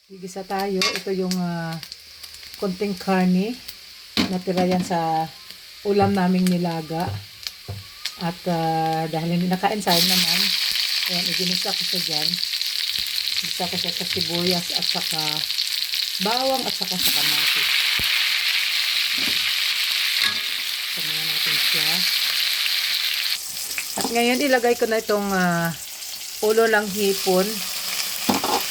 Gigisa tayo. Ito yung konting karne. Natira yan sa ulam naming nilaga. At dahil hindi nakain, sayang naman. Ayan, iginisa ko siya dyan. Igisa ko siya sa sibuyas at saka bawang at saka sa kamatis. Samayan natin siya. At ngayon ilagay ko na itong ulo ng hipon.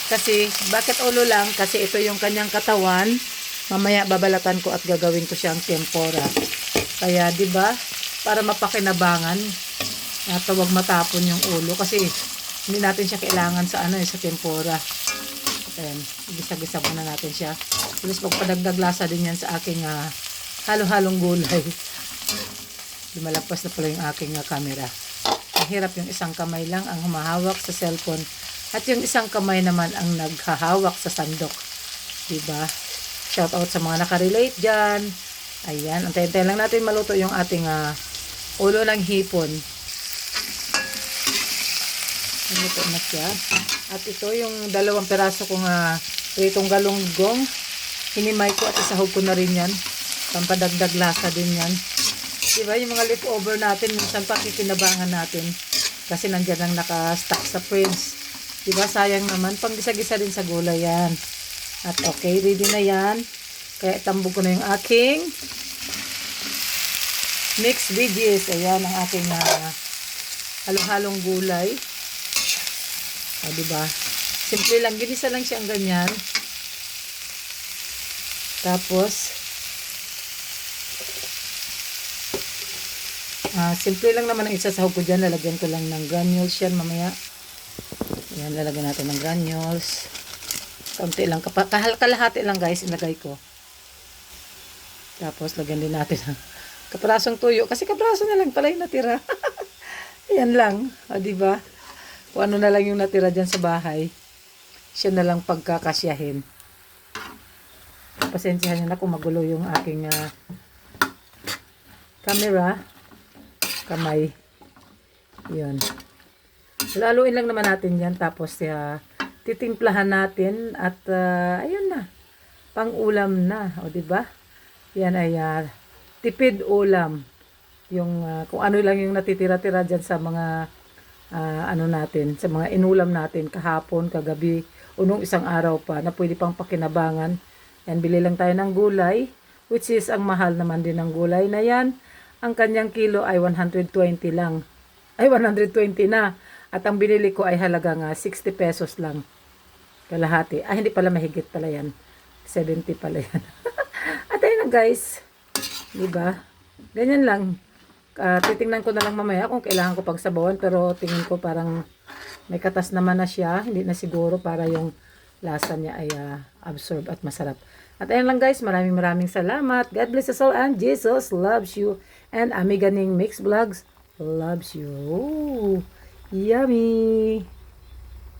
Kasi, bakit ulo lang? Kasi ito yung kanyang katawan. Mamaya babalatan ko at gagawin ko siyang tempura. Kaya, di ba? Para mapakinabangan. At huwag matapon yung ulo. Kasi, hindi natin siya kailangan sa sa tempura. Ayan, gisa-gisa muna natin siya. Tapos magpadagdag lasa din yan sa aking halo-halong gulay. Lumalagpas na pala yung aking camera. Mahirap yung isang kamay lang ang humahawak sa cellphone. At yung isang kamay naman ang naghahawak sa sandok. Diba? Shout out sa mga nakarelate dyan. Ayan. Antayin-tayin lang natin maluto yung ating ulo ng hipon. Maluto na siya. At ito yung 2 peraso kong pritong galunggong. Hinimay ko at isahog ko na rin yan. Pampadagdag lasa din yan. Diba? Yung mga leftover natin, minsan pakikinabangan natin. Kasi nandyan ang naka-stack sa fridge. Diba? Sayang naman. Panggisa-gisa din sa gulay yan. At okay, ready na yan. Kaya itambog ko na yung aking mixed veggies. Ayan ang aking halo-halong gulay. O, diba? Simple lang. Ginisa lang siyang ganyan. Tapos, simple lang naman ang isasahog ko dyan. Lalagyan ko lang ng granules yan mamaya. Ayan, lalagyan natin ng granules. Kaunti lang. Kalahati lang guys, ilagay ko. Tapos, lagyan din natin ng kaprasong tuyo. Kasi kapraso na lang pala yung natira. Ayan lang. O, diba? Kung ano na lang yung natira dyan sa bahay. Siya na lang pagkakasyahin. Pasensyahan nyo na kung magulo yung aking camera. Kamay. Yun. Laluin lang naman natin yan. Tapos, titimplahan natin. At, ayun na. Pang-ulam na. O, diba? Yan ay tipid ulam. Yung, kung ano lang yung natitira-tira dyan sa mga, ano natin, sa mga inulam natin kahapon, kagabi, o nung isang araw pa, na pwede pang pakinabangan. Yan, bili lang tayo ng gulay. Which is, ang mahal naman din ng gulay na yan. Ang kanyang kilo ay 120 lang. Ay, 120 na. At ang binili ko ay halagang 60 pesos lang. Kalahati. Hindi pala mahigit pala yan. 70 pala yan. At ayun na guys. Diba? Ganyan lang. Titingnan ko na lang mamaya kung kailangan ko pagsabawan. Pero tingin ko parang may katas naman na siya. Hindi na siguro para yung lasa niya ay absorb at masarap. At ayun lang guys. Maraming salamat. God bless us all and Jesus loves you. And Amiganing Mix Vlogs loves you. Yummy!